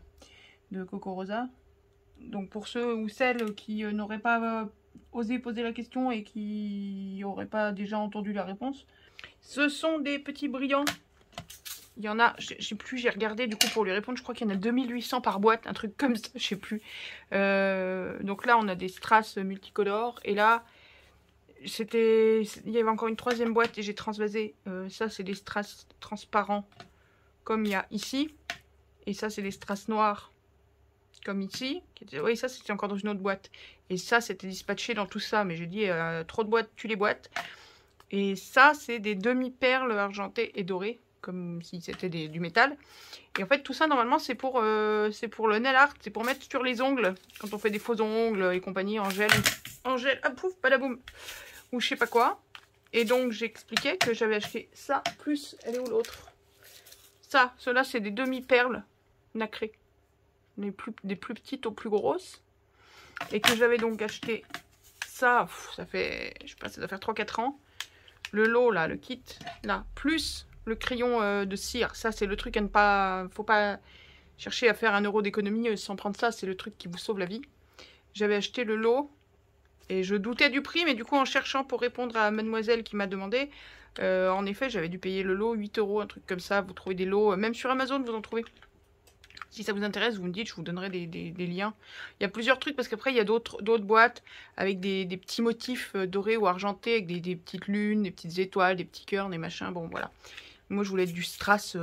De Coco Rosa. Donc pour ceux ou celles qui n'auraient pas osé poser la question et qui n'auraient pas déjà entendu la réponse, ce sont des petits brillants. Il y en a, je sais plus, j'ai regardé du coup pour lui répondre, je crois qu'il y en a 2800 par boîte, un truc comme ça, je sais plus. Donc là on a des strass multicolores et là il y avait encore une 3e boîte et j'ai transvasé. Ça c'est des strass transparents comme il y a ici et ça c'est des strass noirs. Comme ici, oui ça c'était encore dans une autre boîte et ça c'était dispatché dans tout ça, mais j'ai dit trop de boîtes tue les boîtes. Et ça c'est des demi-perles argentées et dorées comme si c'était du métal, et en fait tout ça normalement c'est pour le nail art, c'est pour mettre sur les ongles quand on fait des faux ongles et compagnie en gel, ah pouf badaboum ou je sais pas quoi. Et donc j'expliquais que j'avais acheté ça plus, elle est où l'autre, ça, ceux-là c'est des demi-perles nacrées, des plus petites aux plus grosses, et que j'avais donc acheté ça, ça fait, je sais pas, ça doit faire 3-4 ans, le lot là, le kit là, plus le crayon de cire, ça c'est le truc à ne pas, faut pas chercher à faire 1 euro d'économie sans prendre ça, c'est le truc qui vous sauve la vie. J'avais acheté le lot, et je doutais du prix, mais du coup en cherchant pour répondre à mademoiselle qui m'a demandé, en effet j'avais dû payer le lot 8 euros, un truc comme ça, vous trouvez des lots, même sur Amazon vous en trouvez. Si ça vous intéresse, vous me dites, je vous donnerai des liens. Il y a plusieurs trucs, parce qu'après, il y a d'autres boîtes avec des petits motifs dorés ou argentés, avec des petites lunes, des petites étoiles, des petits cœurs, des machins. Bon, voilà. Moi, je voulais du strass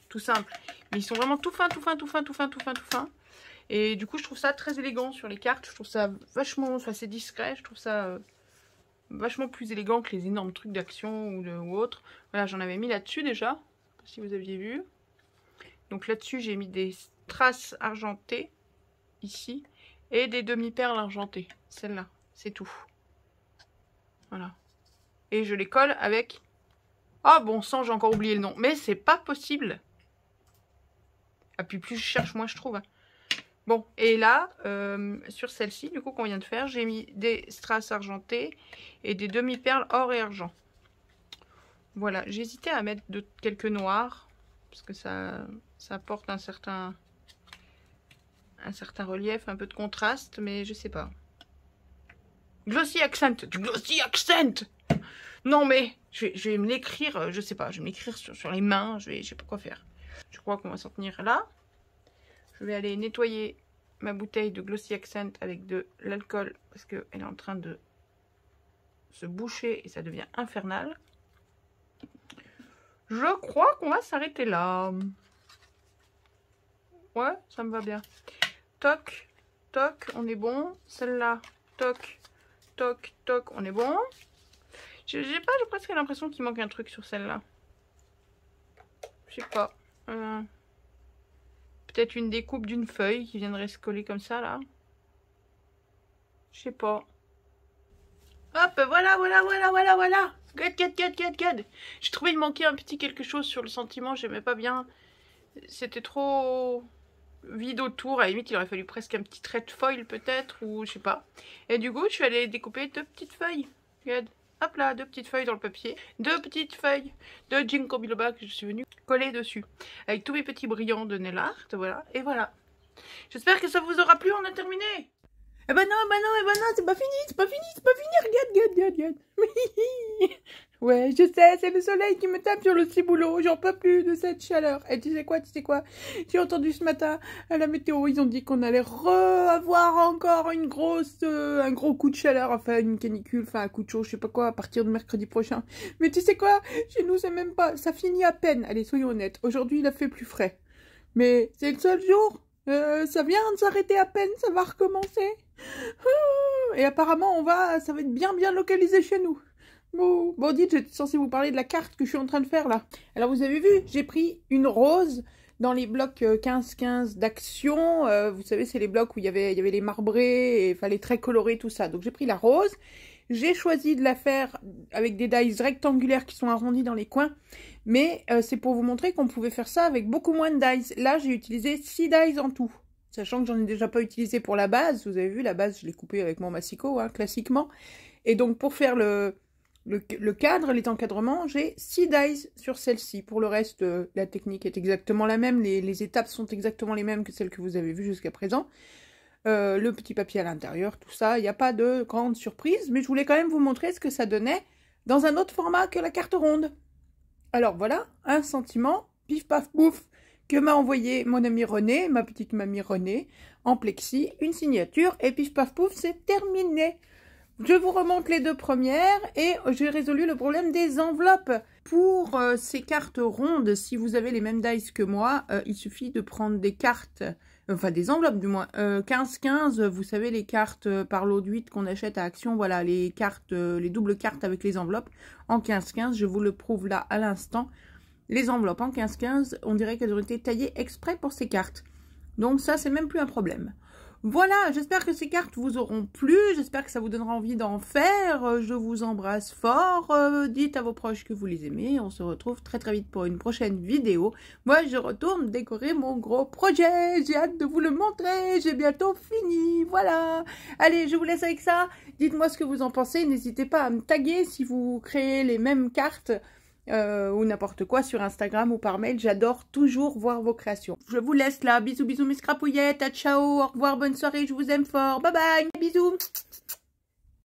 tout simple. Mais ils sont vraiment tout fins, tout fins, tout fins, tout fins, tout fins, tout fins. Et du coup, je trouve ça très élégant sur les cartes. Je trouve ça vachement, assez discret. Je trouve ça vachement plus élégant que les énormes trucs d'action ou autre. Voilà, j'en avais mis là-dessus déjà. Je sais pas si vous aviez vu. Donc là-dessus, j'ai mis des strass argentées ici Et des demi-perles argentées. Celle-là, c'est tout. Voilà. Et je les colle avec... Oh bon sang, j'ai encore oublié le nom. Mais c'est pas possible. Ah puis plus je cherche, moins je trouve. Bon, et là, sur celle-ci, du coup, qu'on vient de faire, j'ai mis des strass argentés et des demi-perles or et argent. Voilà, j'hésitais à mettre quelques noirs, parce que ça apporte un certain relief, un peu de contraste, mais je sais pas. Glossy accent, du glossy accent. Non mais, je vais me l'écrire, je sais pas, je vais m'écrire sur les mains, je sais pas quoi faire. Je crois qu'on va s'en tenir là. Je vais aller nettoyer ma bouteille de Glossy Accent avec de l'alcool parce qu'elle est en train de se boucher et ça devient infernal. Je crois qu'on va s'arrêter là. Ouais, ça me va bien. Toc, toc, on est bon. Celle-là, toc, toc, toc, on est bon. J'ai presque l'impression qu'il manque un truc sur celle-là. Je sais pas. Peut-être une découpe d'une feuille qui viendrait se coller comme ça, là. Je sais pas. Hop, voilà. Good. J'ai trouvé il manquait un petit quelque chose sur le sentiment, j'aimais pas bien. C'était trop vide autour. À la limite, il aurait fallu presque un petit trait de foil, peut-être, ou je sais pas. Et du coup, je suis allée découper 2 petites feuilles. Regarde. Hop là, 2 petites feuilles dans le papier. 2 petites feuilles de Ginkgo biloba que je suis venue coller dessus. Avec tous mes petits brillants de nail art, voilà. Et voilà. J'espère que ça vous aura plu, on a terminé. Eh ben non, c'est pas fini, regarde. Ouais, je sais, c'est le soleil qui me tape sur le ciboulot, j'en peux plus de cette chaleur. Et tu sais quoi, j'ai entendu ce matin à la météo, ils ont dit qu'on allait avoir encore un gros coup de chaleur, enfin une canicule, enfin un coup de chaud, je sais pas quoi, à partir de mercredi prochain. Mais tu sais quoi, chez nous c'est même pas, ça finit à peine, allez soyons honnêtes, aujourd'hui il a fait plus frais. Mais c'est le seul jour, ça vient de s'arrêter à peine, ça va recommencer. Et apparemment ça va être bien localisé chez nous. Bon, dites, j'étais censée vous parler de la carte que je suis en train de faire là. Alors vous avez vu, j'ai pris une rose dans les blocs 15-15 d'Action. Vous savez, c'est les blocs où il y avait les marbrés et il fallait très colorer tout ça. Donc j'ai pris la rose. J'ai choisi de la faire avec des dies rectangulaires qui sont arrondis dans les coins. Mais c'est pour vous montrer qu'on pouvait faire ça avec beaucoup moins de dies. Là, j'ai utilisé 6 dies en tout. Sachant que j'en ai déjà pas utilisé pour la base. Vous avez vu, la base, je l'ai coupée avec mon massicot, hein, classiquement. Et donc pour faire le cadre, les encadrements, j'ai 6 dies sur celle-ci. Pour le reste, la technique est exactement la même. Les étapes sont exactement les mêmes que celles que vous avez vues jusqu'à présent. Le petit papier à l'intérieur, tout ça. Il n'y a pas de grande surprise. Mais je voulais quand même vous montrer ce que ça donnait dans un autre format que la carte ronde. Alors voilà, un sentiment, pif paf pouf, que m'a envoyé mon amie Renée, ma petite mamie Renée, en plexi. Une signature et pif paf pouf, c'est terminé. Je vous remonte les 2 premières et j'ai résolu le problème des enveloppes. Pour ces cartes rondes, si vous avez les mêmes dice que moi, il suffit de prendre des cartes, enfin des enveloppes du moins, 15-15, vous savez les cartes par lot de 8 qu'on achète à Action, voilà les cartes, les doubles cartes avec les enveloppes en 15-15, je vous le prouve là à l'instant. Les enveloppes en 15-15, on dirait qu'elles ont été taillées exprès pour ces cartes. Donc ça, c'est même plus un problème. Voilà, j'espère que ces cartes vous auront plu, j'espère que ça vous donnera envie d'en faire, je vous embrasse fort, dites à vos proches que vous les aimez, on se retrouve très vite pour une prochaine vidéo. Moi je retourne décorer mon gros projet, j'ai hâte de vous le montrer, j'ai bientôt fini, voilà. Allez, je vous laisse avec ça, dites-moi ce que vous en pensez, n'hésitez pas à me taguer si vous créez les mêmes cartes, ou n'importe quoi sur Instagram ou par mail, j'adore toujours voir vos créations. Je vous laisse là, bisous mes scrapouillettes, ciao, au revoir, bonne soirée, je vous aime fort, bye bye, bisous.